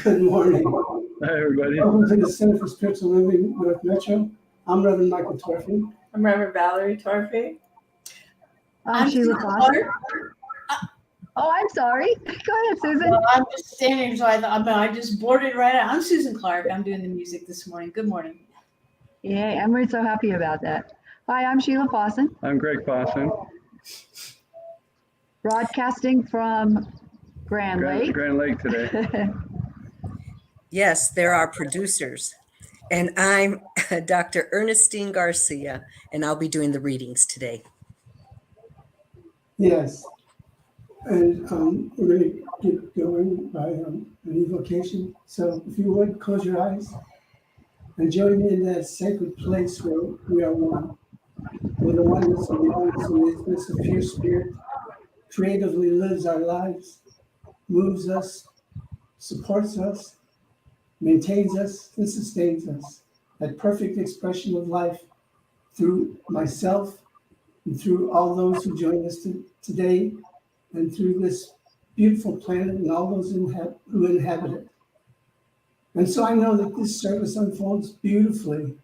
Good morning. Hi, everybody. Welcome to the Center for Spiritual Living North Metro. I'm Reverend Michael Torphy. I'm Reverend Valerie Torphy. I'm Sheila Fossen. Oh, I'm sorry. Go ahead, Susan. Well, I'm just standing, so I just boarded right out. I'm Susan Clark. I'm doing the music this morning. Good morning. Yay, and we're so happy about that. Hi, I'm Sheila Fossen, I'm Greg Fossen. broadcasting from Grand Lake. Grand Lake today. Yes, there are producers. And I'm Dr. Ernestine Garcia, and I'll be doing the readings today. Yes. And we're going to get going by an evocation. So if you would, close your eyes and join me in that sacred place where we are one. Where the oneness of the oneness and isness of pure spirit creatively lives our lives, moves us, supports us, maintains us, and sustains us. That perfect expression of life through myself and through all those who join us today, and through this beautiful planet and all those who inhabit it. And so I know that this service unfolds beautifully,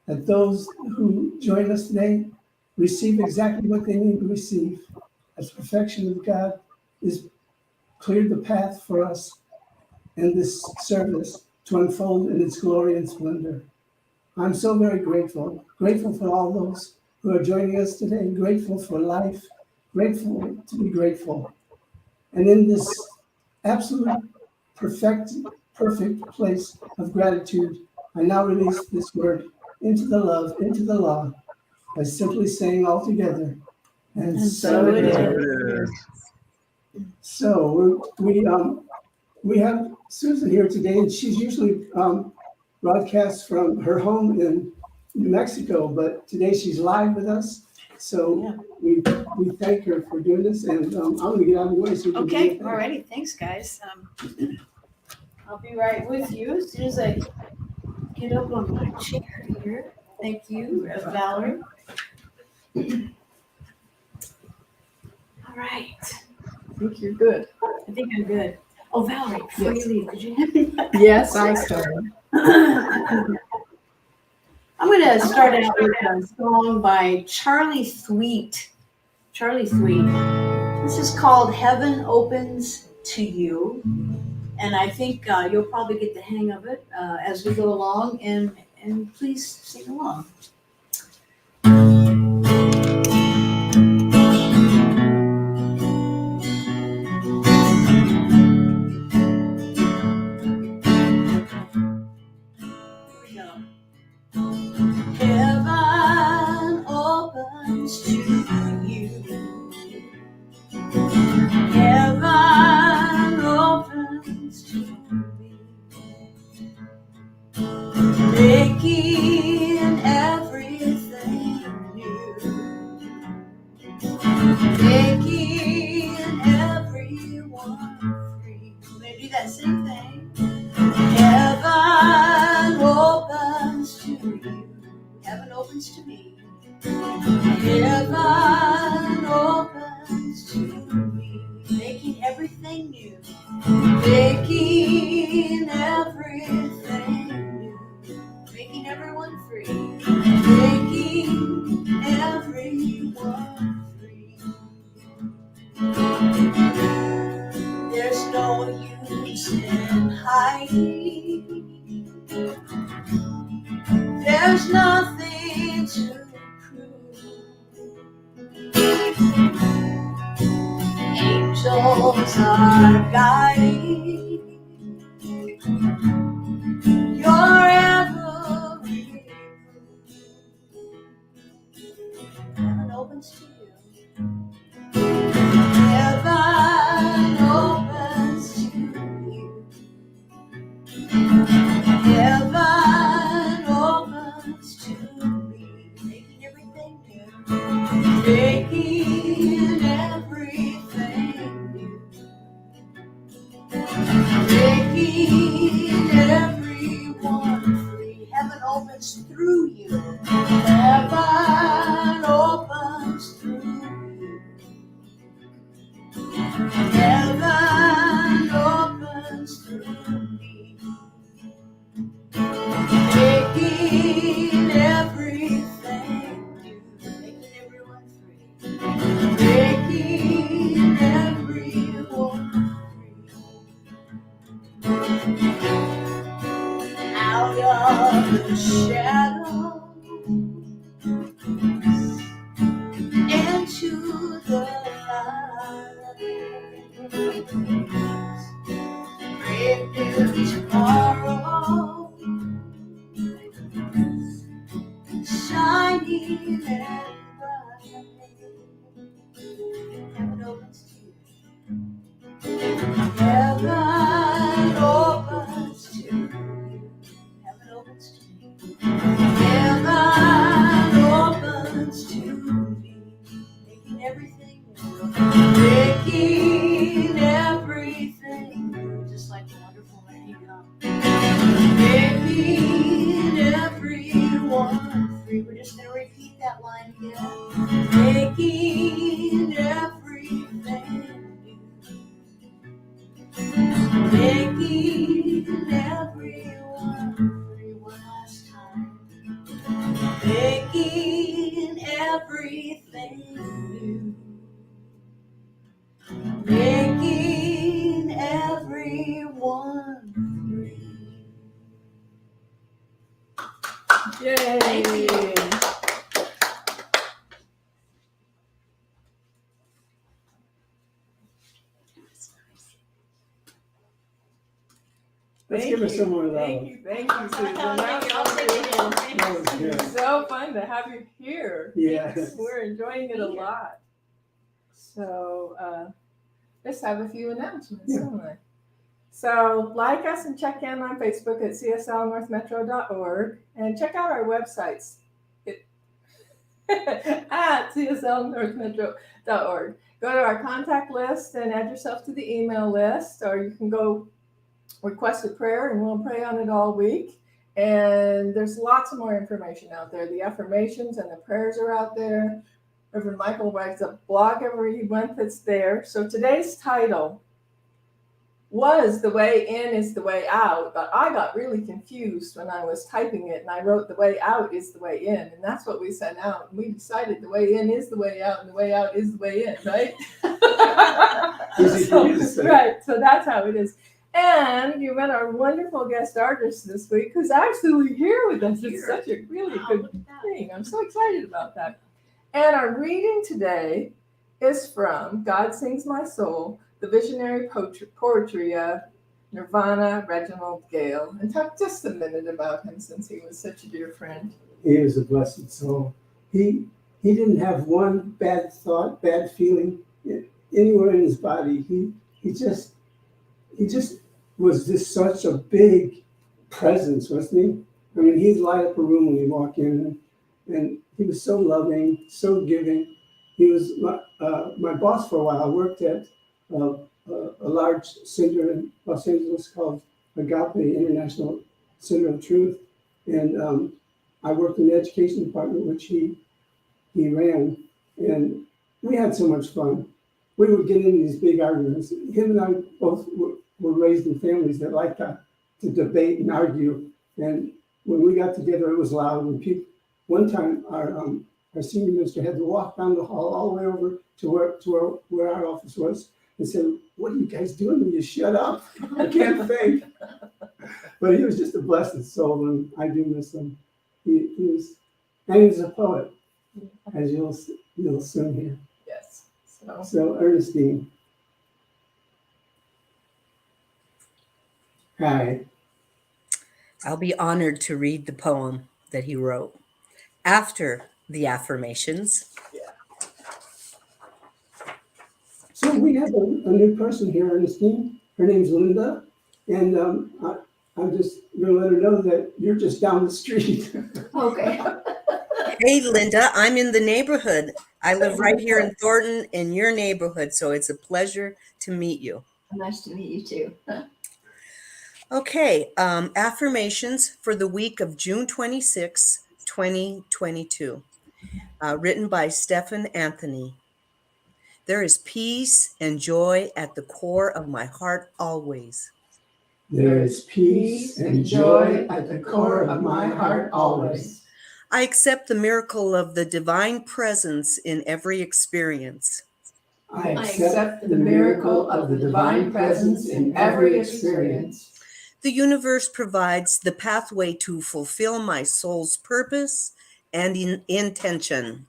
that those who join us today receive exactly what they need to receive, as perfection of God is cleared the path for us in this service to unfold in its glory and splendor. I'm so very grateful for all those who are joining us today, grateful for life, grateful to be grateful. And in this absolute perfect place of gratitude, I now release this word into the love, into the law, by simply saying all together, and so it is. So we have Susan here today, and she's usually broadcasts from her home in New Mexico, but today she's live with us. So we thank her for doing this, and I'm going to get out of the way. So Okay, all righty. Thanks, guys. I'll be right with you as soon as I get up on my chair here. Thank you, Valerie. All right. I think you're good. I think I'm good. Oh, Valerie, before you leave, could you hand me that? Yes, I can. I'm going to start out with a song by Charlie Thweet. Charlie Thweet. This is called Heaven Opens to You. And I think you'll probably get the hang of it as we go along. And please sing along. Heaven opens to you. Heaven opens to me. Making everything new. Making everyone free. They do that same thing. Heaven opens to you. Heaven opens to me. Heaven opens to me. Making everything new. Making everything new. Making everyone free. Making everyone free. There's no use in hiding. There's nothing to prove. Angels are guiding your every move. Heaven opens to you. Heaven opens to you. Heaven opens to me, making everything new, making everything new, making everyone free. Heaven opens through you. Heaven opens through you. Heaven opens through me. out of the shadows into the light. Brave new tomorrow, shining and bright. Heaven opens to you. Heaven opens to you. Heaven opens to you. Heaven opens to me, making everything new, making everything new, just like the wonderful Reginald. Making everyone free. We're just going to repeat that line again. Making everything new, making everyone free. One last time. Making everything new. Making everyone free. Yay! Thank you. Let's give her some more love. Thank you, Susan. I'll take it in. That was good. It's so fun to have you here. Yes. We're enjoying it a lot. So let's have a few announcements, Yeah. don't we? So like us and check in on Facebook at cslnorthmetro.org and check out our websites at cslnorthmetro.org. Go to our contact list and add yourself to the email list, or you can go request a prayer and we'll pray on it all week. And there's lots of more information out there. The affirmations and the prayers are out there. Reverend Michael writes a blog every month that's there. So today's title was "The Way In is the Way Out," but I got really confused when I was typing it, and I wrote "The Way Out is the Way In," and that's what we sent out. And we decided the way in is the way out, and the way out is the way in, right? Easy for you to say. Right, so that's how it is. And you met our wonderful guest artist this week, who's actually here with us. It's such a really good thing. I'm so excited about that. And our reading today is from God Sings My Soul, the visionary poetry of Nirvana, Reginald, Gale. And talk just a minute about him, since he was such a dear friend. He is a blessed soul. He didn't have one bad thought, bad feeling anywhere in his body. He just was just such a big presence, wasn't he? I mean, he'd light up a room when you walk in, and he was so loving, so giving. He was my boss for a while. I worked at a large center in Los Angeles called Agape International Center of Truth, and I worked in the education department, which he ran, and we had so much fun. We would get into these big arguments. Him and I both were raised in families that liked to debate and argue, and when we got together, it was loud. And one time, our senior minister had to walk down the hall all the way over to where our office was, and said, "What are you guys doing? Will you shut up? I can't think." But he was just a blessed soul, and I do miss him. He was, and he's a poet, as you'll soon hear. Yes. So Ernestine. Hi. I'll be honored to read the poem that he wrote after the affirmations. So we have a new person here, Ernestine. Her name's Linda, and I'm just going to let her know that you're just down the street. Okay. Hey, Linda, I'm in the neighborhood. I live right here in Thornton in your neighborhood, so it's a pleasure to meet you. Nice to meet you too. Okay, affirmations for the week of June 26, 2022, written by Stephan Anthony. There is peace and joy at the core of my heart always. There is peace and joy at the core of my heart always. I accept the miracle of the divine presence in every experience. I accept the miracle of the divine presence in every experience. The universe provides the pathway to fulfill my soul's purpose and intention.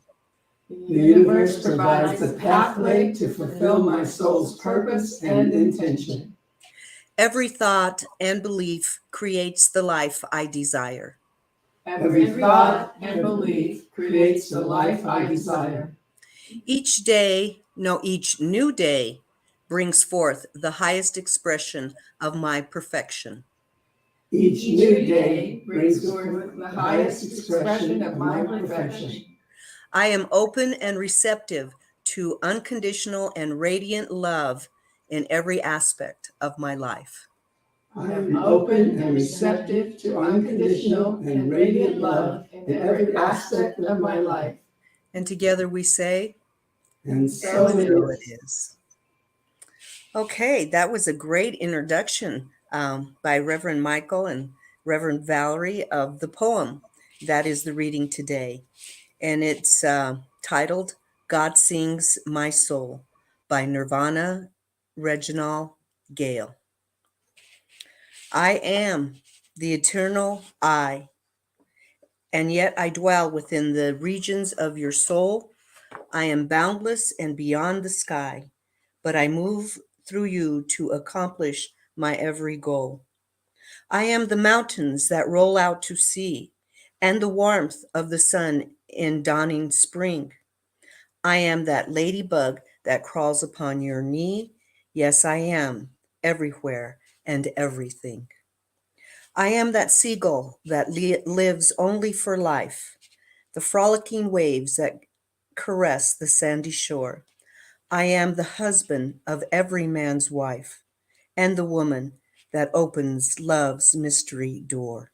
The universe provides the pathway to fulfill my soul's purpose and intention. Every thought and belief creates the life I desire. Every thought and belief creates the life I desire. Each new day brings forth the highest expression of my perfection. Each new day brings forth the highest expression of my perfection. I am open and receptive to unconditional and radiant love in every aspect of my life. I am open and receptive to unconditional and radiant love in every aspect of my life. And together we say, And so it is. Okay, that was a great introduction by Reverend Michael and Reverend Valerie of the poem. That is the reading today. And it's titled, God Sings My Soul by Nirvana, Reginald, Gale. I am the eternal I, and yet I dwell within the regions of your soul. I am boundless and beyond the sky, but I move through you to accomplish my every goal. I am the mountains that roll out to sea and the warmth of the sun in dawning spring. I am that ladybug that crawls upon your knee. Yes, I am everywhere and everything. I am that seagull that lives only for life, the frolicking waves that caress the sandy shore. I am the husband of every man's wife, and the woman that opens love's mystery door.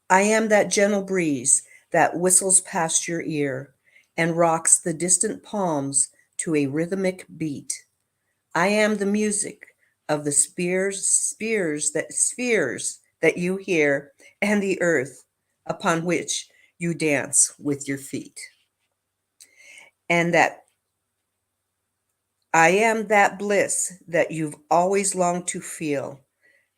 I am that gentle breeze that whistles past your ear and rocks the distant palms to a rhythmic beat. I am the music of the spheres that you hear and the earth upon which you dance with your feet. And that I am that bliss that you've always longed to feel,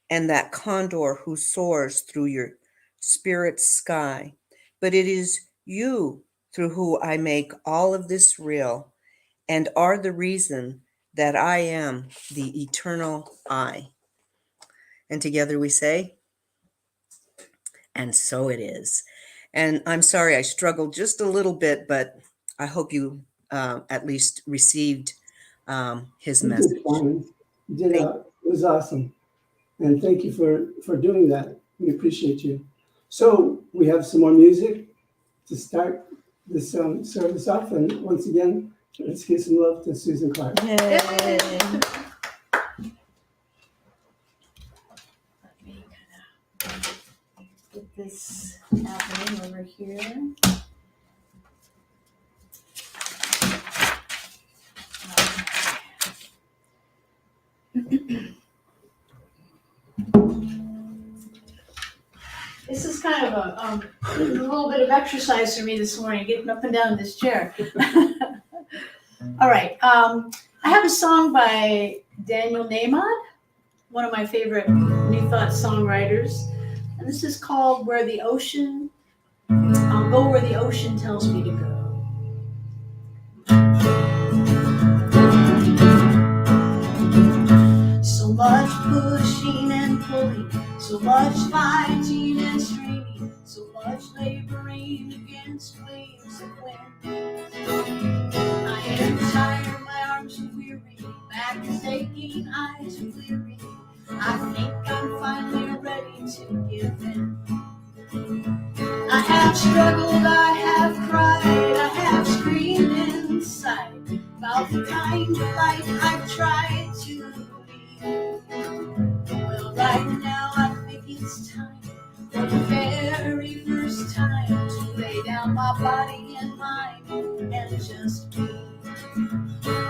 and that condor who soars through your spirit's sky. But it is you through who I make all of this real and are the reason that I am the eternal I. And together we say, and so it is. And I'm sorry I struggled just a little bit, but I hope you at least received his You message. did fine. You did, it was awesome. And thank you for doing that. We appreciate you. So we have some more music to start this service off. And once again, let's give some love to Susan Clark. Yay. Let me kind of get this happening over here. This is kind of a little bit of exercise for me this morning, getting up and down in this chair. All right. I have a song by Daniel Nahmod, one of my favorite New Thought songwriters. And this is called Where the Ocean, I'll Go Where the Ocean Tells Me to Go. So much pushing and pulling, so much fighting and straining, so much laboring against waves of wind. I am tired, my arms are weary, back is aching, eyes are bleary. I think I'm finally ready to give in. I have struggled, I have cried, I have screamed inside about the kind of life I've tried to lead. Well, right now I think it's time, for the very first time, to lay down my body and mind and just be.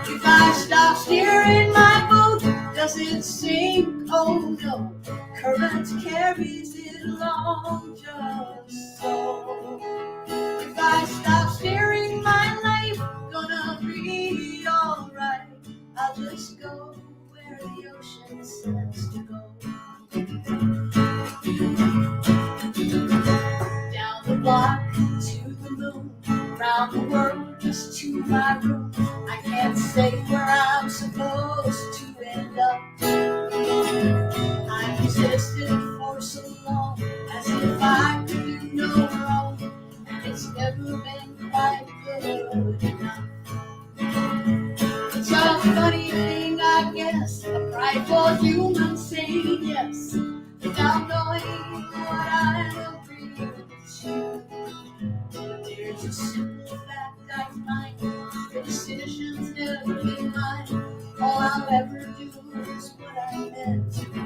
If I stop steering my boat, does it sink? Oh no, current carries it along just so. If I stop steering my life, gonna be alright. I'll just go where the ocean says to go. for humans saying yes without knowing what I will bring to you. There's a simple fact I find: your decisions never be mine. All I'll ever do is what I meant to do.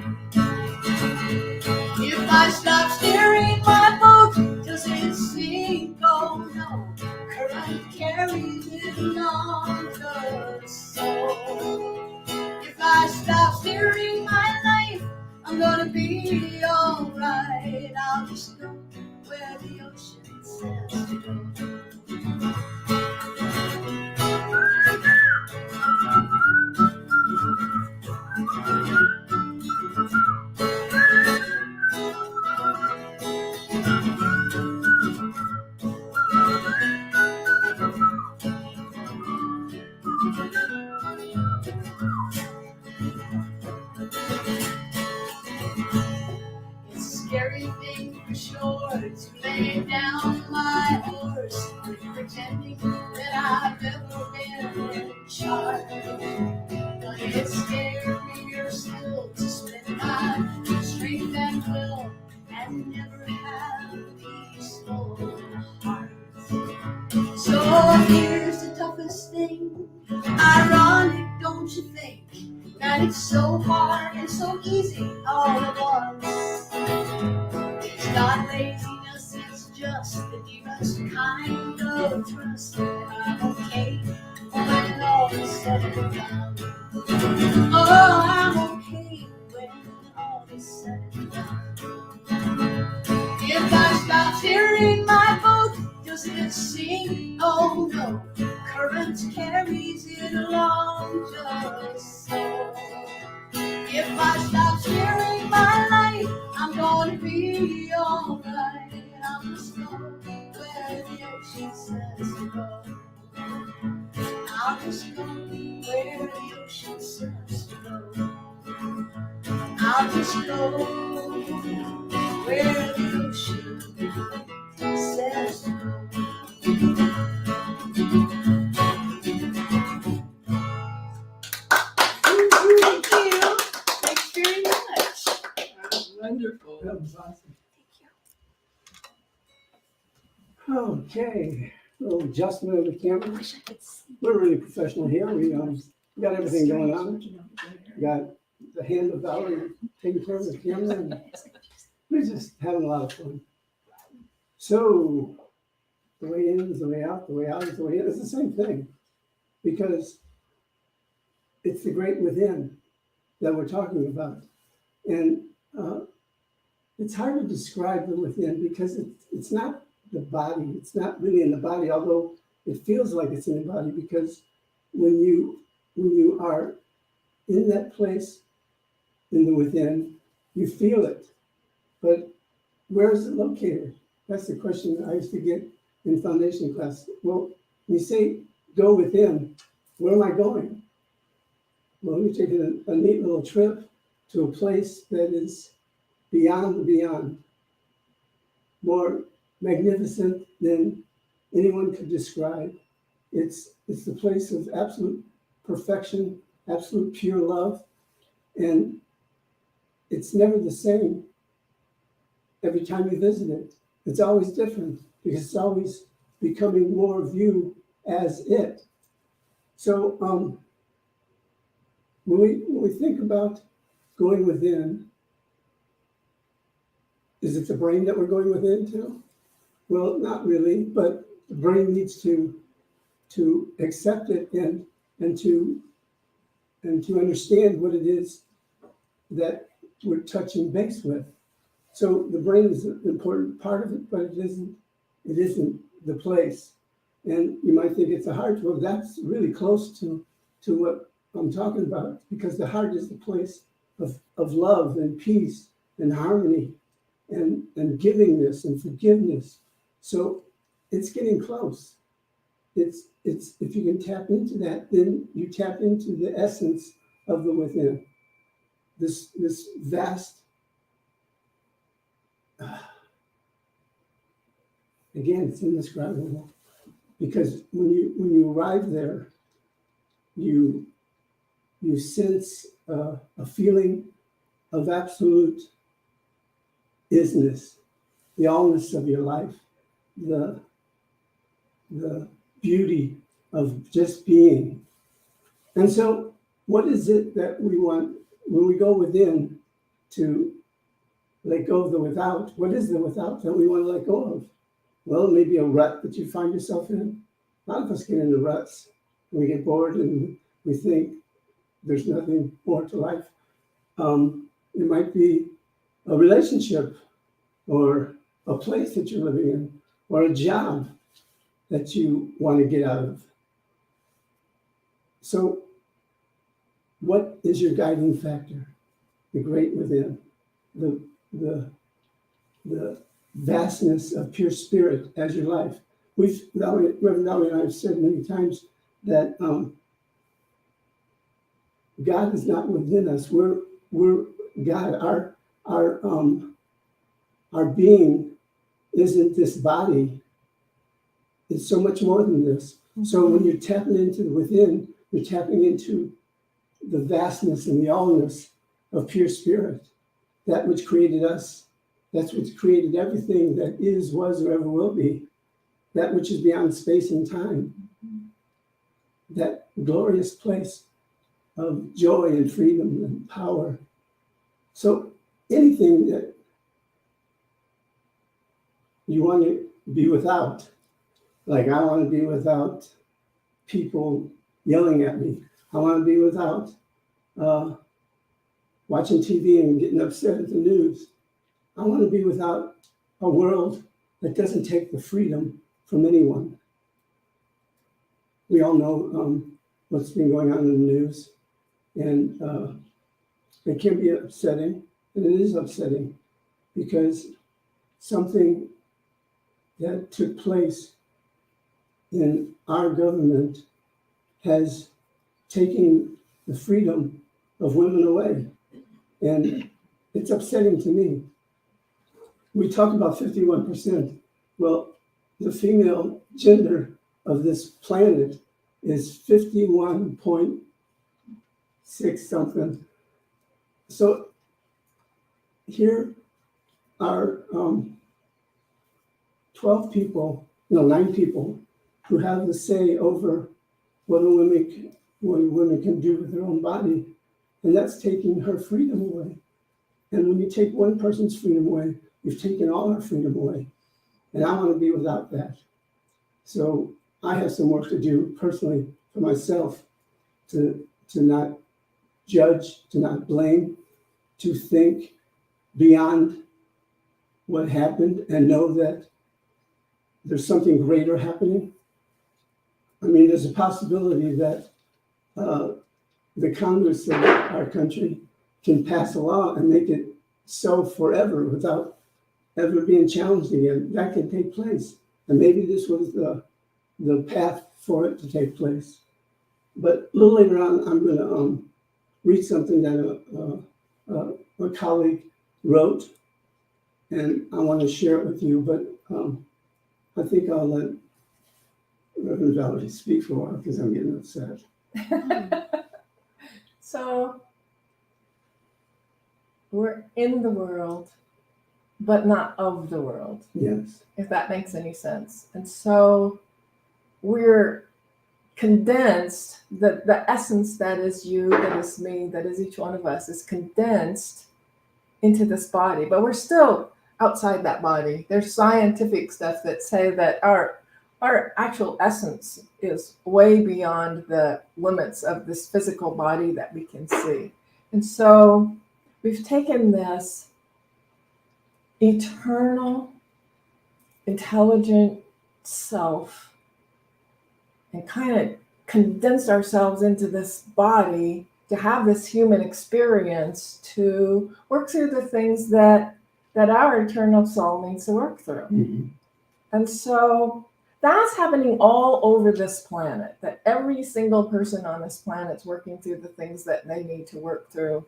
If I stop steering my boat, does it sink? Oh no, current carries it along the soul. If I stop steering my life, I'm gonna be alright. I'll just go where the ocean says to go. It's a scary thing for sure to lay down my horse, pretending that I've never been in charge. But it's scarier still to spend my strength and will and never have a peaceful heart. So here's the toughest thing. Ironic, don't you think, that it's so hard and so easy all at once? It's not laziness, it's just the deepest kind of trust that I'm okay when all is said and done. Oh, I'm okay when all is said and done. If I stop steering my boat, does it sink? Oh no, current carries it along just so. If I stop steering my life, I'm gonna be alright. I'm just going where the ocean says to go. I'll just go where the ocean says to go. I'll just go where the ocean says to go. Thank you. Thanks very much. That was wonderful. That was awesome. Okay, a little adjustment of the camera. We're really professional here. We got everything going on. We got the hand of Valerie taking care of the camera. And we're just having a lot of fun. So the way in is the way out. The way out is the way in. It's the same thing, because it's the great within that we're talking about. And it's hard to describe the within because it's not the body. It's not really in the body, although it feels like it's in the body, because when you are in that place in the within, you feel it. But where is it located? That's the question I used to get in foundation class. Well, when you say go within, where am I going? Well, you're taking a neat little trip to a place that is beyond the beyond, more magnificent than anyone could describe. It's the place of absolute perfection, absolute pure love, and it's never the same every time you visit it. It's always different because it's always becoming more of you as it. So when we think about going within, is it the brain that we're going within to? Well, not really, but the brain needs to accept it and to understand what it is that we're touching base with. So the brain is an important part of it, but it isn't the place. And you might think it's the heart. Well, that's really close to what I'm talking about, because the heart is the place of love and peace and harmony and givingness and forgiveness. So it's getting close. It's if you can tap into that, then you tap into the essence of the within. This vast, again, it's indescribable, because when you arrive there, you you sense a feeling of absolute isness, the allness of your life, the beauty of just being. And so what is it that we want when we go within to let go of the without? What is the without that we want to let go of? Well, maybe a rut that you find yourself in. A lot of us get into ruts. We get bored and we think there's nothing more to life. It might be a relationship or a place that you're living in or a job that you want to get out of. So what is your guiding factor? The great within, the vastness of pure spirit as your life. Reverend Valerie and I have said many times that God is not within us. We're God. Our being isn't this body. It's so much more than this. So when you're tapping into the within, you're tapping into the vastness and the allness of pure spirit, that which created us. That's what's created everything that is, was, or ever will be. That which is beyond space and time. That glorious place of joy and freedom and power. So anything that you want to be without, like I want to be without people yelling at me. I want to be without watching TV and getting upset at the news. I want to be without a world that doesn't take the freedom from anyone. We all know what's been going on in the news, and it can be upsetting, and it is upsetting because something that took place in our government has taken the freedom of women away. And it's upsetting to me. We talk about 51%. Well, the female gender of this planet is 51.6 something. So here are 9 people who have the say over what women can do with their own body. And that's taking her freedom away. And when you take one person's freedom away, you've taken all our freedom away. And I want to be without that. So I have some work to do personally for myself to not judge, to not blame, to think beyond what happened and know that there's something greater happening. I mean, there's a possibility that the Congress of our country can pass a law and make it so forever without ever being challenged again. That can take place. And maybe this was the path for it to take place. But a little later on, I'm going to read something that a colleague wrote, and I want to share it with you. But I think I'll let Reverend Valerie speak for a while because I'm getting upset. So we're in the world, but not of the world. Yes. If that makes any sense. And so we're condensed, the essence that is you, that is me, that is each one of us, is condensed into this body, but we're still outside that body. There's scientific stuff that say that our actual essence is way beyond the limits of this physical body that we can see. And so we've taken this eternal, intelligent self and kind of condensed ourselves into this body to have this human experience, to work through the things that our eternal soul needs to work through. Mm-hmm. And so that's happening all over this planet, that every single person on this planet's working through the things that they need to work through.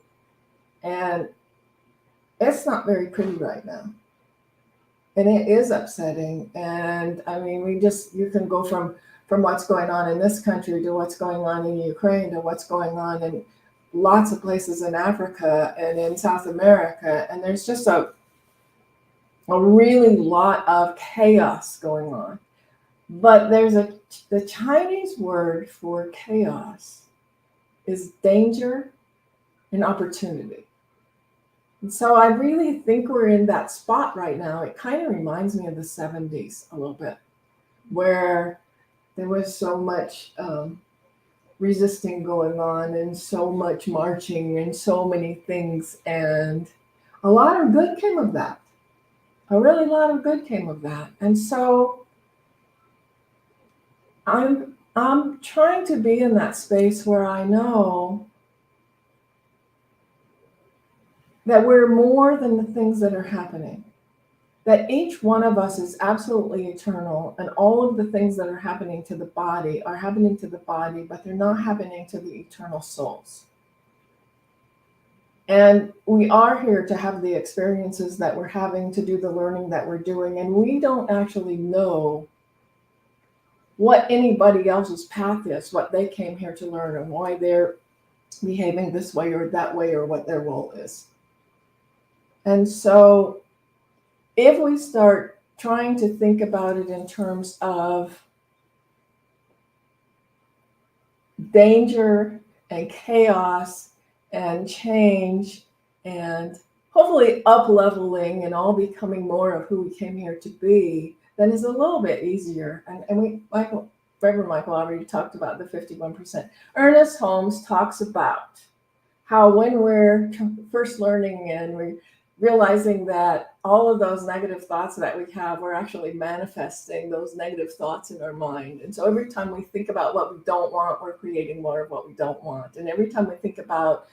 And it's not very pretty right now. And it is upsetting. And I mean, you can go from what's going on in this country to what's going on in Ukraine to what's going on in lots of places in Africa and in South America, and there's just a really lot of chaos going on. But the Chinese word for chaos is danger and opportunity. And so I really think we're in that spot right now. It kind of reminds me of the 70s a little bit, where there was so much resisting going on and so much marching and so many things. And a lot of good came of that. A really lot of good came of that. And so I'm trying to be in that space where I know that we're more than the things that are happening, that each one of us is absolutely eternal, and all of the things that are happening to the body are happening to the body, but they're not happening to the eternal souls. And we are here to have the experiences that we're having, to do the learning that we're doing, and we don't actually know what anybody else's path is, what they came here to learn, and why they're behaving this way or that way, or what their role is. And so if we start trying to think about it in terms of danger and chaos and change and hopefully up-leveling and all becoming more of who we came here to be, then it's a little bit easier. And Reverend Michael already talked about the 51%. Ernest Holmes talks about how when we're first learning and we're realizing that all of those negative thoughts that we have, we're actually manifesting those negative thoughts in our mind. And so every time we think about what we don't want, we're creating more of what we don't want. And every time we think about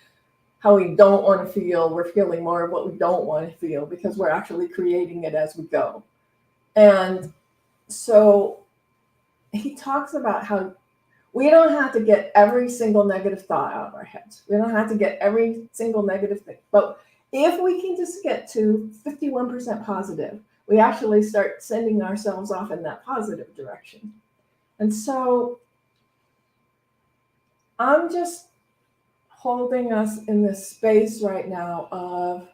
how we don't want to feel, we're feeling more of what we don't want to feel, because we're actually creating it as we go. And so he talks about how we don't have to get every single negative thought out of our heads. We don't have to get every single negative thing. But if we can just get to 51% positive, we actually start sending ourselves off in that positive direction. And so I'm just holding us in this space right now of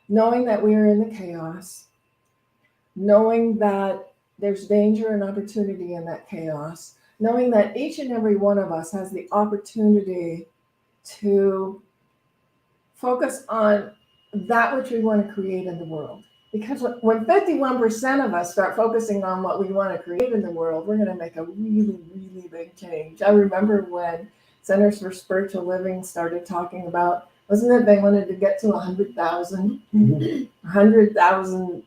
knowing that we are in the chaos, knowing that there's danger and opportunity in that chaos, knowing that each and every one of us has the opportunity to focus on that which we want to create in the world. Because when 51% of us start focusing on what we want to create in the world, we're going to make a really, really big change. I remember when Centers for Spiritual Living started talking about, wasn't it, they wanted to get to 100,000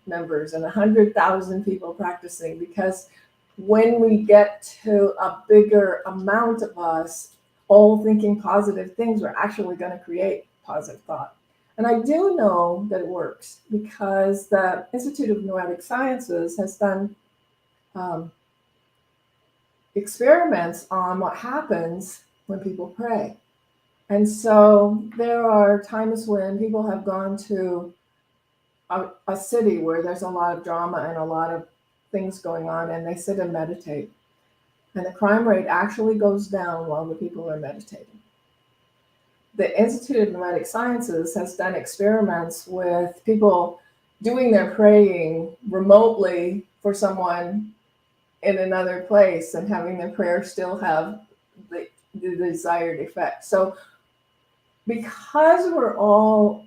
members and 100,000 people practicing, because when we get to a bigger amount of us all thinking positive things, we're actually going to create positive thought. And I do know that it works, because the Institute of Noetic Sciences has done experiments on what happens when people pray. And so there are times when people have gone to a city where there's a lot of drama and a lot of things going on, and they sit and meditate. And the crime rate actually goes down while the people are meditating. The Institute of Noetic Sciences has done experiments with people doing their praying remotely for someone in another place and having their prayer still have the desired effect. So because we're all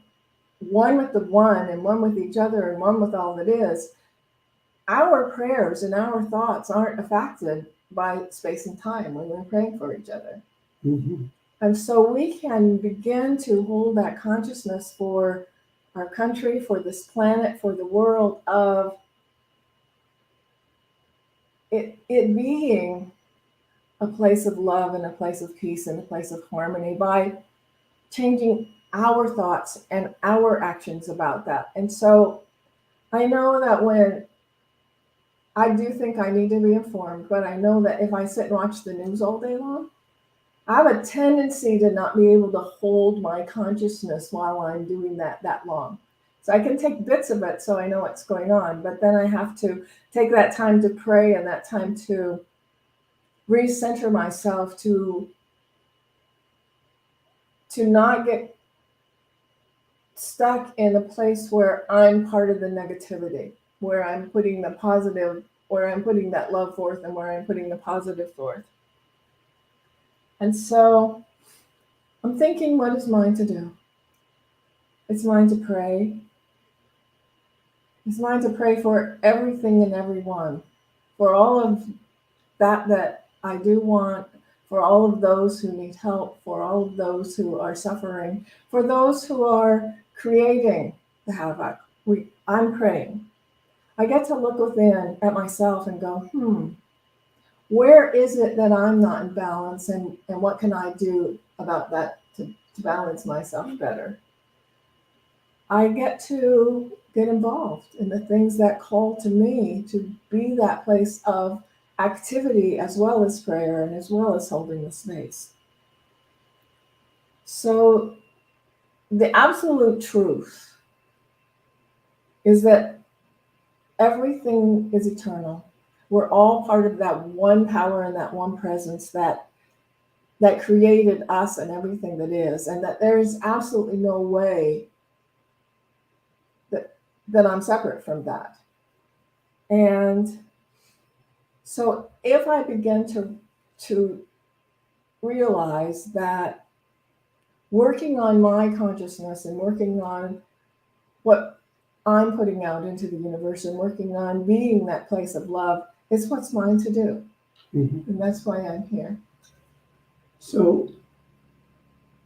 one with the one and one with each other and one with all that is, our prayers and our thoughts aren't affected by space and time when we're praying for each other. Mm-hmm. And so we can begin to hold that consciousness for our country, for this planet, for the world, of it being a place of love and a place of peace and a place of harmony by changing our thoughts and our actions about that. And so I know that when I do think I need to be informed, but I know that if I sit and watch the news all day long, I have a tendency to not be able to hold my consciousness while I'm doing that long. So I can take bits of it so I know what's going on, but then I have to take that time to pray and that time to recenter myself, to to not get stuck in a place where I'm part of the negativity, where I'm putting the positive, where I'm putting that love forth, and where I'm putting the positive forth. And so I'm thinking, what is mine to do? It's mine to pray. It's mine to pray for everything and everyone, for all of that I do want, for all of those who need help, for all of those who are suffering, for those who are creating the havoc. I'm praying. I get to look within at myself and go, where is it that I'm not in balance, and what can I do about that to balance myself better? I get to get involved in the things that call to me to be that place of activity as well as prayer and as well as holding the space. So the absolute truth is that everything is eternal. We're all part of that one power and that one presence that created us and everything that is, and that there is absolutely no way that I'm separate from that. And so if I begin to realize that working on my consciousness and working on what I'm putting out into the universe and working on being that place of love is what's mine to do. Mm-hmm. And that's why I'm here. So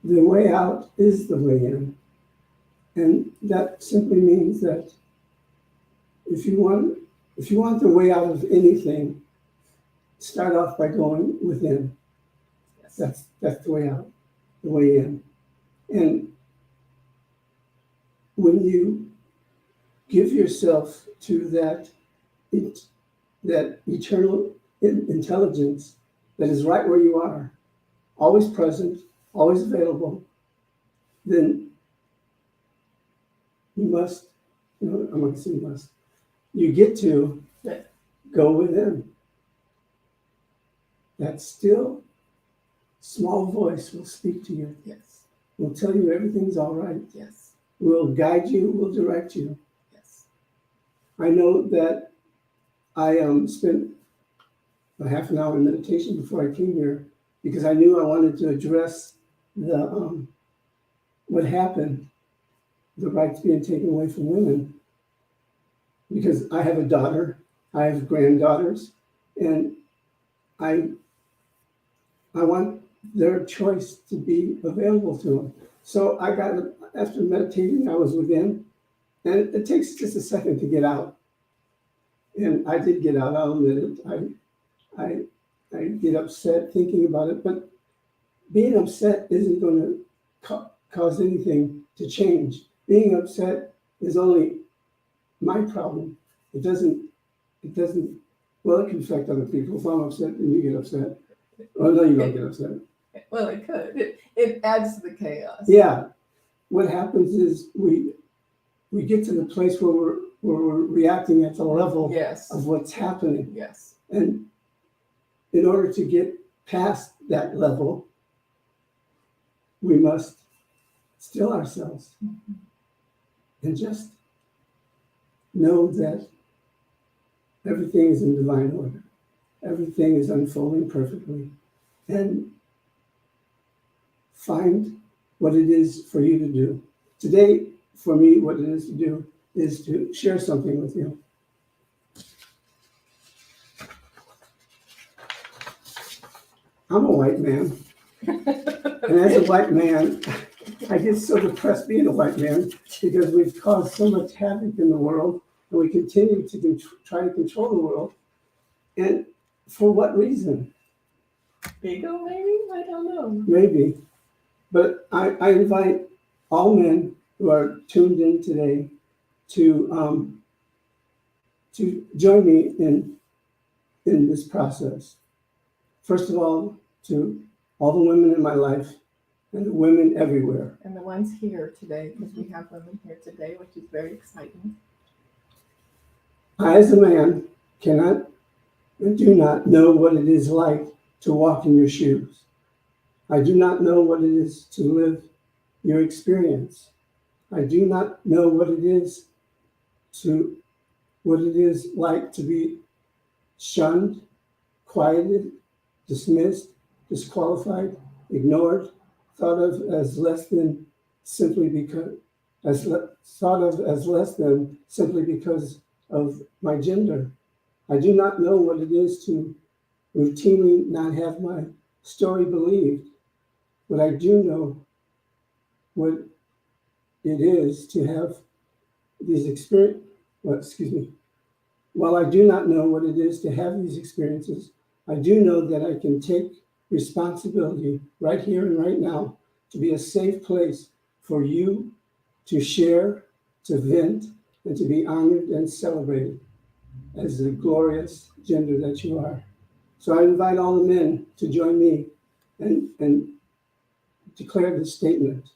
the way out is the way in. And that simply means that if you want the way out of anything, start off by going within. Yes. That's the way out, the way in. And when you give yourself to that eternal intelligence that is right where you are, always present, always available, then you must, I'm going to say must, you get to go within. That still small voice will speak to you. Yes. Will tell you everything's all right. Yes. Will guide you, will direct you. Yes. I know that I spent a half an hour in meditation before I came here because I knew I wanted to address the what happened, the rights being taken away from women. Because I have a daughter, I have granddaughters, and I want their choice to be available to them. So I got, after meditating, I was within, and it takes just a second to get out. And I did get out, I'll admit it. I get upset thinking about it, but being upset isn't going to cause anything to change. Being upset is only my problem. It doesn't, well, it can affect other people. If I'm upset, then you get upset. Oh, no, you don't get upset. Well, it could. It adds to the chaos. Yeah. What happens is we get to the place where we're reacting at the level of what's happening. Yes. And in order to get past that level, we must still ourselves and just know that everything is in divine order. Everything is unfolding perfectly. And find what it is for you to do. Today, for me, what it is to do is to share something with you. I'm a white man. And as a white man, I get so depressed being a white man because we've caused so much havoc in the world and we continue to try to control the world. And for what reason? Ego, maybe? I don't know. Maybe. But I invite all men who are tuned in today to join me in this process. First of all, to all the women in my life and the women everywhere. And the ones here today, because we have women here today, which is very exciting. I, as a man, cannot and do not know what it is like to walk in your shoes. I do not know what it is to live your experience. I do not know what it is like to be shunned, quieted, dismissed, disqualified, ignored, thought of as less than simply because of my gender. I do not know what it is to routinely not have my story believed, but I do know what it is to have these experiences. While I do not know what it is to have these experiences, I do know that I can take responsibility right here and right now to be a safe place for you to share, to vent, and to be honored and celebrated as the glorious gender that you are. So I invite all the men to join me and declare this statement.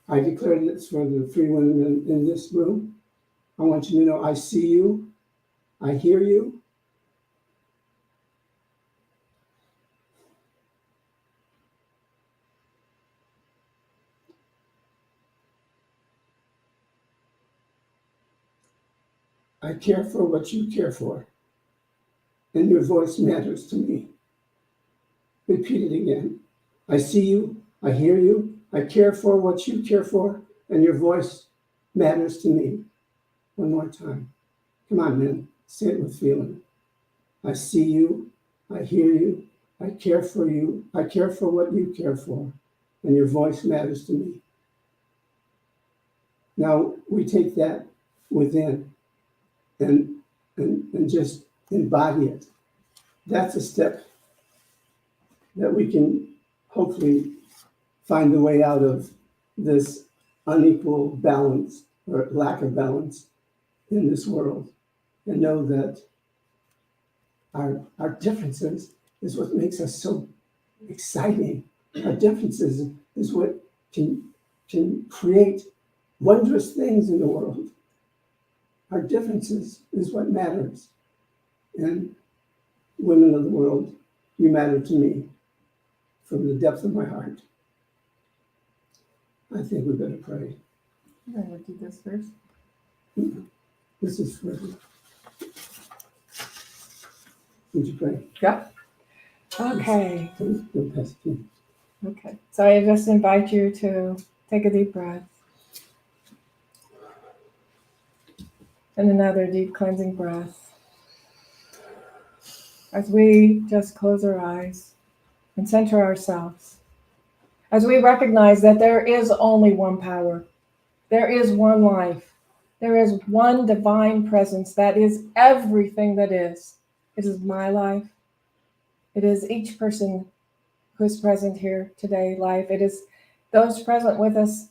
I declare this for the 3 women in this room. I want you to know I see you, I hear you, I care for what you care for, and your voice matters to me. Repeat it again. I see you, I hear you, I care for what you care for, and your voice matters to me. One more time. Come on, men, say it with feeling. I see you, I hear you, I care for you, I care for what you care for, and your voice matters to me. Now we take that within and just embody it. That's a step that we can hopefully find a way out of this unequal balance or lack of balance in this world, and know that our differences is what makes us so exciting. Our differences is what can create wondrous things in the world. Our differences is what matters. And women of the world, you matter to me from the depth of my heart. I think we better pray. I'm going to do this first. This is for you. Would you pray? Yeah. Okay. Don't pass it to me. Okay. So I just invite you to take a deep breath. And another deep cleansing breath. As we just close our eyes and center ourselves. As we recognize that there is only one power. There is one life. There is one divine presence that is everything that is. It is my life. It is each person who is present here today, life. It is those present with us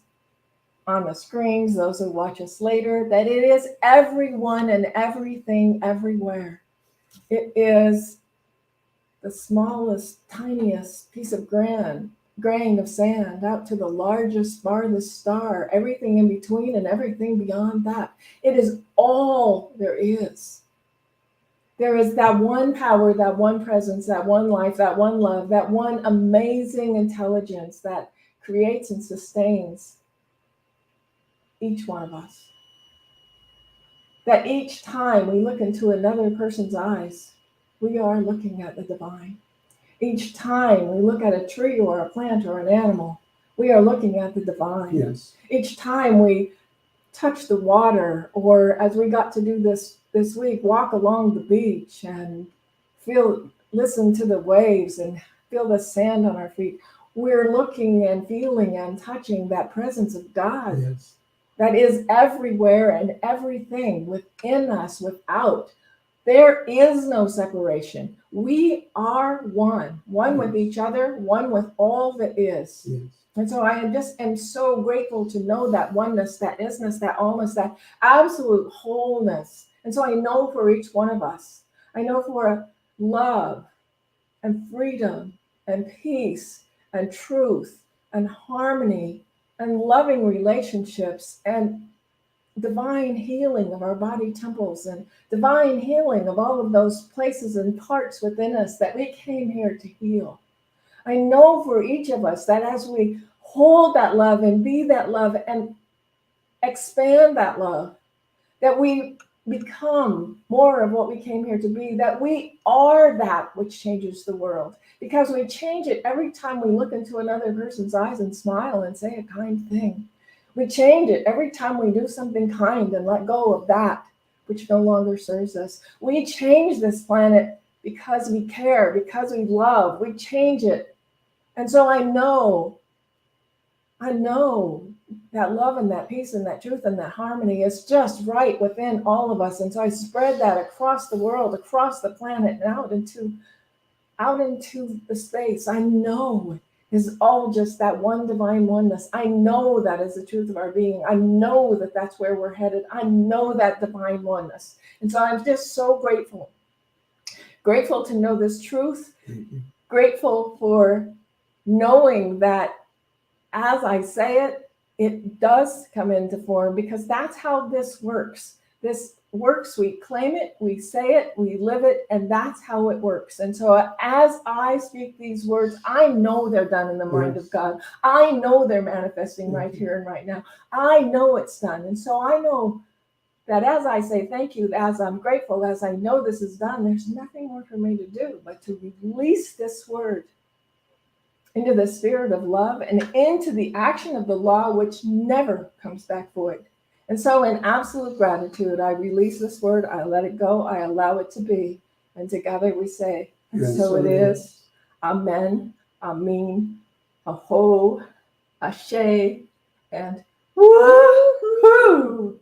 on the screens, those who watch us later, that it is everyone and everything everywhere. It is the smallest, tiniest piece of grain of sand out to the largest, farthest star, everything in between and everything beyond that. It is all there is. There is that one power, that one presence, that one life, that one love, that one amazing intelligence that creates and sustains each one of us. That each time we look into another person's eyes, we are looking at the divine. Each time we look at a tree or a plant or an animal, we are looking at the divine. Yes. Each time we touch the water, or as we got to do this week, walk along the beach and listen to the waves and feel the sand on our feet, we're looking and feeling and touching that presence of God. Yes. That is everywhere and everything within us, without. There is no separation. We are one with each other, one with all that is. Yes. And so I am so grateful to know that oneness, that isness, that allness, that absolute wholeness. And so I know for each one of us, I know for love and freedom and peace and truth and harmony and loving relationships and divine healing of our body temples and divine healing of all of those places and parts within us that we came here to heal. I know for each of us that as we hold that love and be that love and expand that love, that we become more of what we came here to be, that we are that which changes the world, because we change it every time we look into another person's eyes and smile and say a kind thing. We change it every time we do something kind and let go of that which no longer serves us. We change this planet because we care, because we love. We change it. And so I know that love and that peace and that truth and that harmony is just right within all of us. And so I spread that across the world, across the planet, and out into the space. I know is all just that one divine oneness. I know that is the truth of our being. I know that that's where we're headed. I know that divine oneness. And so I'm just so grateful. Grateful to know this truth. Grateful for knowing that as I say it, it does come into form, because that's how this works. This works. We claim it, we say it, we live it, and that's how it works. And so as I speak these words, I know they're done in the mind of God. I know they're manifesting right here and right now. I know it's done. And so I know that as I say thank you, as I'm grateful, as I know this is done, there's nothing more for me to do but to release this word into the spirit of love and into the action of the law, which never comes back void. And so in absolute gratitude, I release this word, I let it go, I allow it to be. And together we say, and so it is. Amen, Amen, Aho, Ashe, and woo-hoo!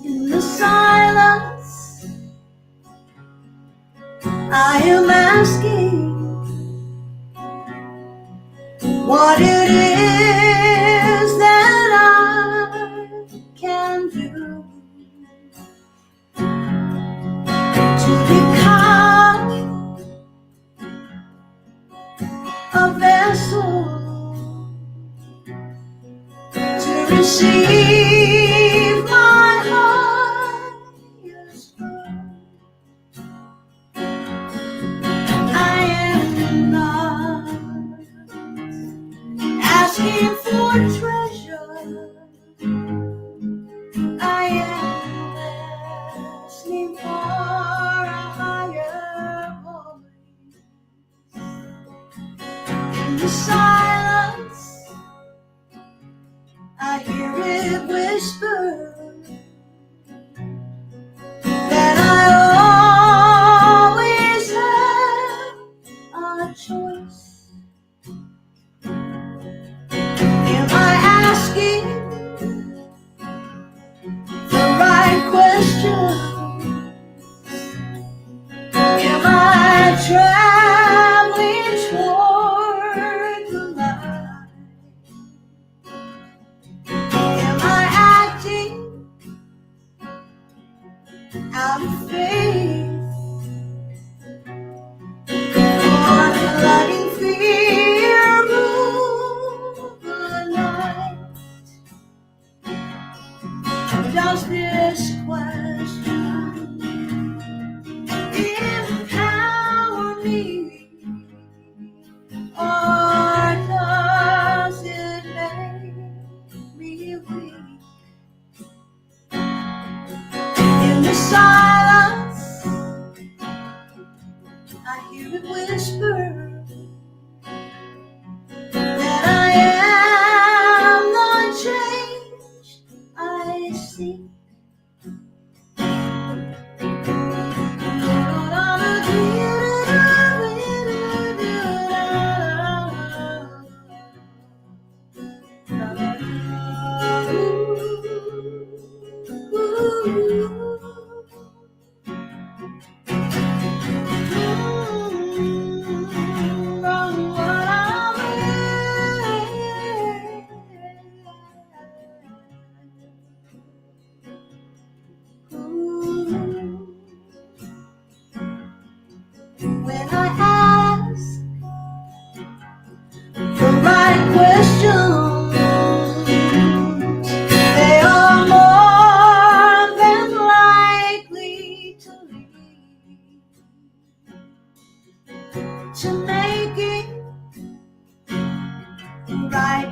In the silence, I am asking what it is that I can do to become a vessel to receive my highest good. I am not asking for treasure, I am asking for a higher voice. In the silence, I hear it whisper that I always have a choice. Am I asking the right questions? Am I traveling toward the light? Am I acting out of faith or flooding fear?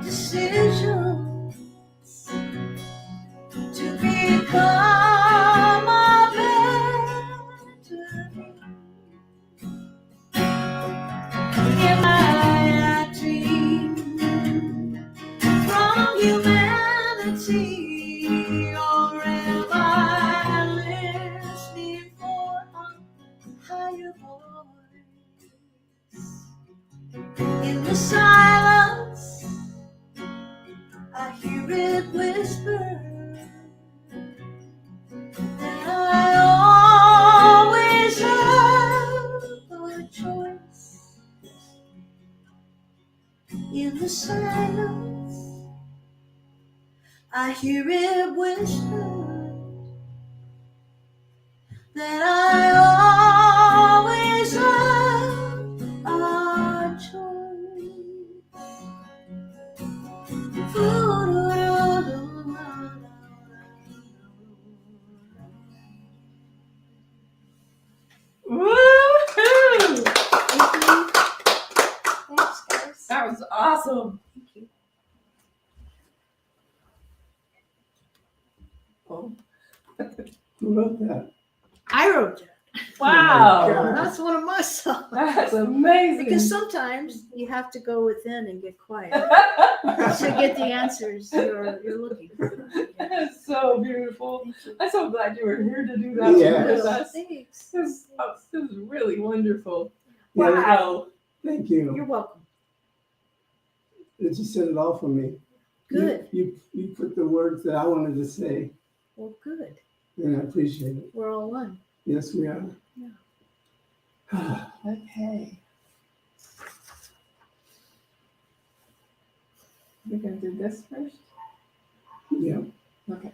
decisions to become a better me. Am I a dream from humanity, or am I listening for a higher voice? In the silence, I hear it whisper that I always have a choice. In the silence, I hear it whisper that I always have a choice. Woohoo! That was awesome. Oh, Who wrote that? I wrote that. wow, That's one of my songs. that's amazing. Because sometimes you have to go within and get quiet to get the answers you're looking for. That's so beautiful. I'm so glad you were here to do that Yeah. with us. Thanks. This was really wonderful. Yeah, Wow. Thank You're you. welcome. It just said it all for me. Good. You put the words that I wanted to say, Well, good. and I appreciate it. We're all one. Yes, we are. Okay. We're gonna do this first. Yeah. Okay.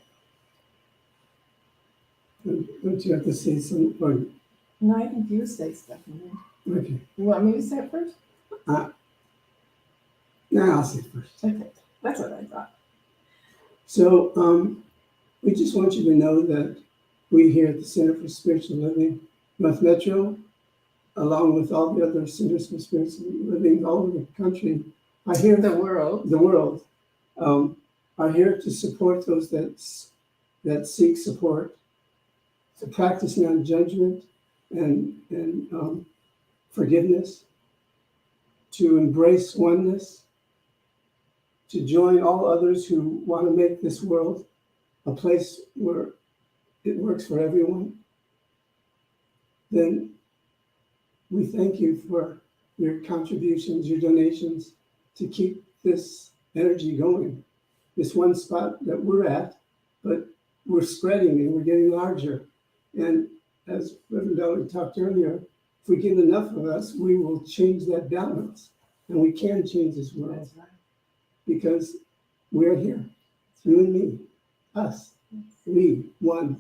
Don't you have to say some? Or, No, I think you say stuff. okay. You want me to say it first? No, I'll say it first. Okay, that's what I thought. So we just want you to know that we here at the Center for Spiritual Living, North Metro, along with all the other centers for spiritual living all over the country, are here. The world. The world are here to support those that seek support, to practice non-judgment and forgiveness, to embrace oneness, to join all others who want to make this world a place where it works for everyone. Then we thank you for your contributions, your donations, to keep this energy going. This one spot that we're at, but we're spreading and we're getting larger. And as Reverend Valerie talked earlier, if we get enough of us, we will change that balance. And we can change this world. That's right. Because we're here, you and me, us, we, one.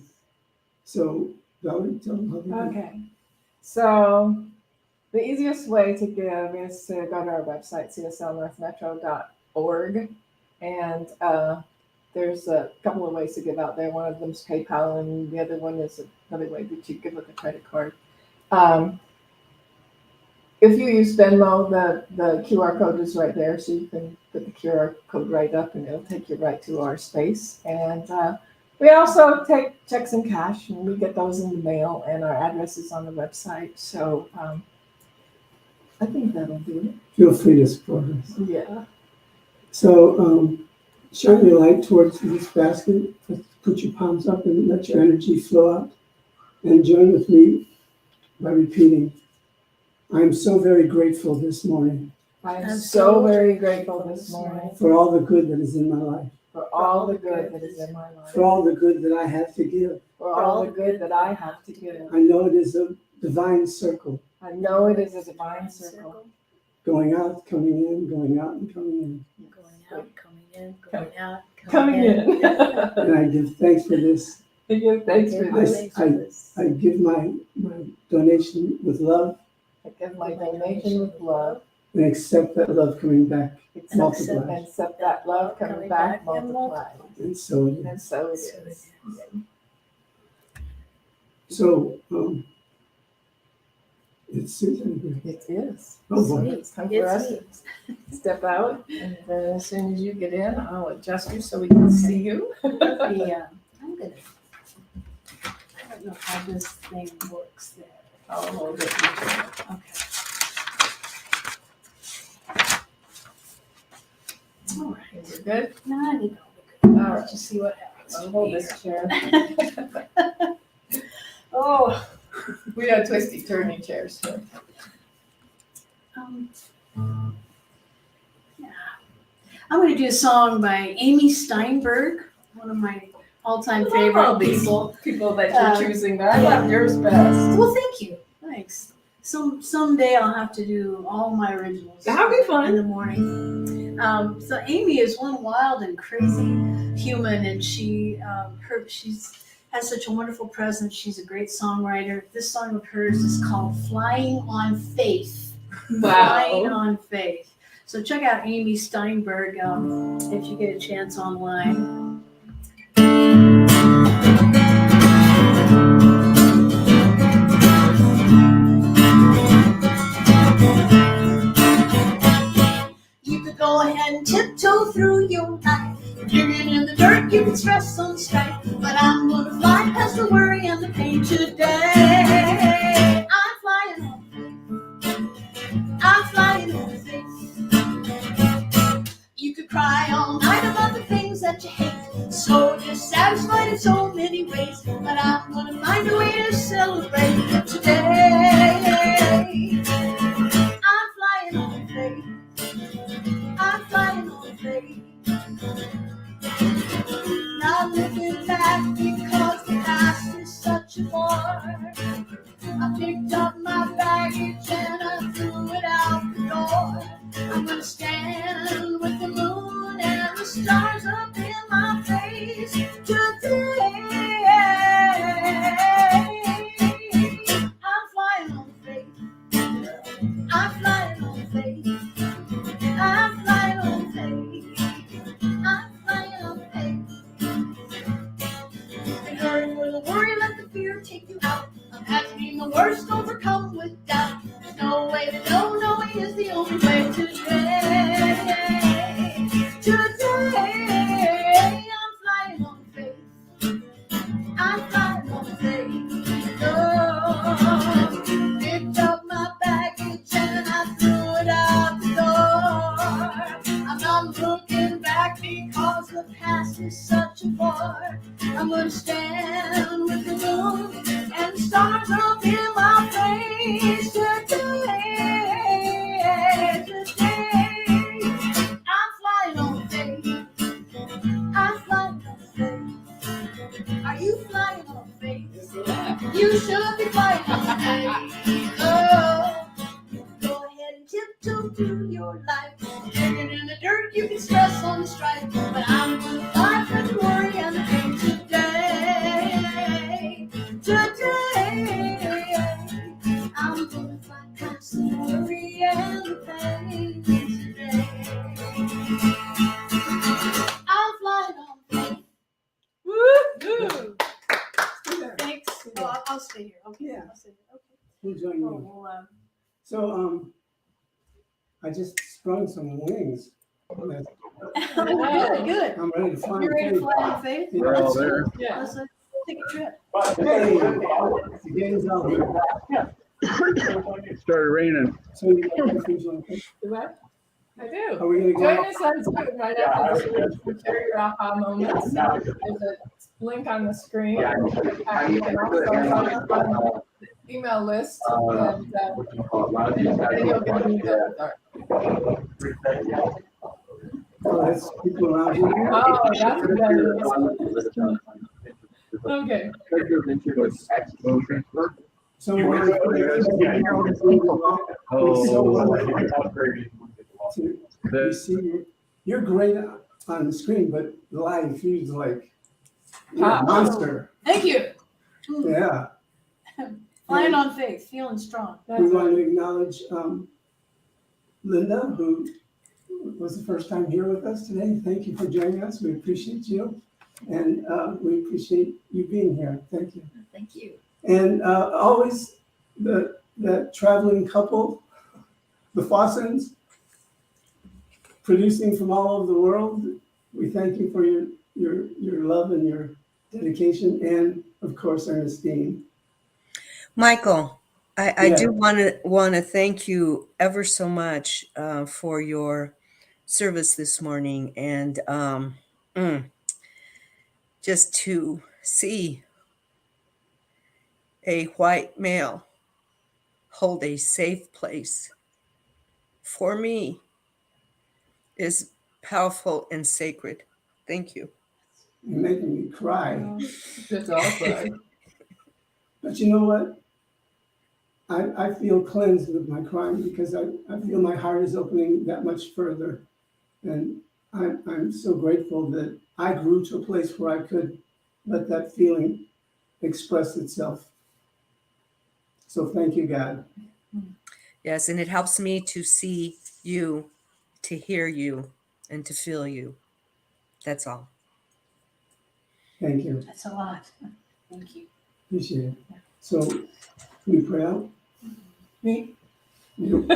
So, Valerie, tell them how they do. Okay. So the easiest way to give is to go to our website, cslnorthmetro.org. And there's a couple of ways to give out there. One of them is PayPal, and the other one is another way that you give with a credit card. If you use Venmo, the QR code is right there, so you can put the QR code right up and it'll take you right to our space. And we also take checks and cash, and we get those in the mail, and our address is on the website. So I think that'll do Feel free to support us. it. Yeah. So, shine your light towards this basket. Put your palms up and let your energy flow out. And join with me by repeating, I am so very grateful this morning I am so very grateful this morning for all the good that is in my life, for all the good that is in my life, for all the good that I have to give. for all the good that I have to give. I know it is a divine circle, I know it is a divine circle. going out, coming in, going out, and coming in. Going out, coming in, going out, Coming in. And I give thanks for this. Thank you. Thanks for this. I give my donation with love I give my donation with love. and accept that love coming back multiplied. And accept that love coming back multiplied. And so, And so it is. so it's Susan. It is. Oh boy. It's time for us. step out, and then as soon as you get in, I'll adjust you so we can see you. Yeah, I'm gonna. I don't know how this thing works there. I'll hold it. Okay. All right. Is it good? Now I need to All go. right. Let's see what happens. I'll hold this chair. Oh. We got twisty, turny chairs here. Yeah. I'm going to do a song by Amy Steinberg, one of my all-time favorite people. People that you're choosing, but I love yours best. Well, thank you. Thanks. Someday I'll have to do all my originals. That'll be fun. In the morning. So Amy is one wild and crazy human, and she's has such a wonderful presence. She's a great songwriter. This song of hers is called "Flying on Faith." Flying on Faith. So check out Amy Steinberg if you get a chance online. You could go ahead and tiptoe through your life, digging in the dirt, you can stress on strife, but I'm gonna fly past the worry and the pain today. I'm flying on faith. I'm flying on faith. You could cry all night about the things that you hate, so dissatisfied in so many ways, but I'm gonna find a way to celebrate today. I'm flying on faith. I'm flying on faith. Not looking back because the past is such a bore. I picked up my baggage and I threw it out the door. I'm gonna stand with the moon and the stars up in my face today. I'm flying on faith. I'm flying on faith. I'm flying on faith. I'm flying on faith. And hurry for the worry, let the fear take you out. Imagining the worst overcome with doubt. There's no way to know, knowing is the only way today. Today, I'm flying on faith. I'm flying on faith. Oh, picked up my baggage and I threw it out the door. I'm not looking back because the past is such a bore. I'm gonna stand with the moon and the stars up in my face today. Today, I'm flying on faith. I'm flying on faith. Are you flying on faith? You should be flying on faith. Oh, go ahead and tiptoe through your life. Digging in the dirt, you can stress on the strife, but I'm gonna fly for the worry and the pain today. Today, I'm gonna fly past the worry and the pain today. I'm flying on faith. Woo-hoo. Thanks. Well, I'll stay here. Okay. Yeah. I'll stay here. Okay. We'll join Well, you. we'll, So, I just sprung some wings. good, good. I'm ready to fly. You ready to fly on faith? Yeah, We're all there. Yeah. Let's take a trip. Hey, the game's out here. It started raining. So you got anything you want to pick? Do I? I do. Are we gonna Join go? us on Zoom right after this. Share your aha moments. There's a link on the screen. You can also sign up on the email list, and then you'll get an email with our. Oh, that's people around you. Oh, that's what that is. Okay. So we're gonna you see, you're great on the screen, but live, he's like you're a monster. Thank you. Yeah. Flying on faith, feeling strong. We want to acknowledge Linda, who was the first time here with us today. Thank you for joining us. We appreciate you. And we appreciate you being here. Thank you. Thank you. And always the traveling couple, the Fossens. producing from all over the world. We thank you for your love and your dedication, and of course, Ernestine. Michael, I Yeah. do want to thank you ever so much for your service this morning, and just to see a white male hold a safe place for me is powerful and sacred. Thank you. You're making me cry. Just all cry. But you know what? I feel cleansed with my crying because I feel my heart is opening that much further. And I'm so grateful that I grew to a place where I could let that feeling express itself. So thank you, God. Yes, and it helps me to see you, to hear you, and to feel you. That's all. Thank you. That's a lot. Thank you. Appreciate it. So we pray out. Me? You.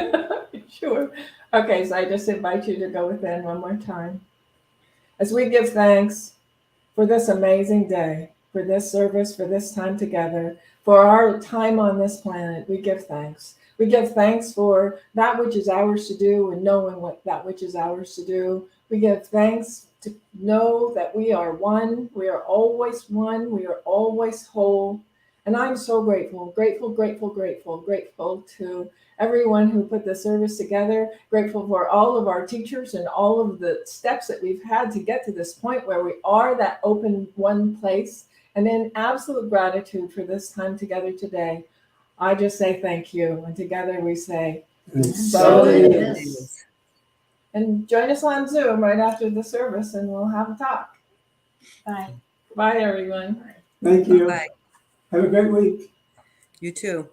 Sure. Okay, so I just invite you to go within one more time. As we give thanks for this amazing day, for this service, for this time together, for our time on this planet, we give thanks. We give thanks for that which is ours to do and knowing what that which is ours to do. We give thanks to know that we are one. We are always one. We are always whole. And I'm so grateful to everyone who put the service together, grateful for all of our teachers and all of the steps that we've had to get to this point where we are that open one place. And in absolute gratitude for this time together today, I just say thank you. And together we say, And so it it is. is. And join us on Zoom right after the service and we'll have a talk. Bye. Bye, everyone. Thank you. Bye. Have a great week. You too.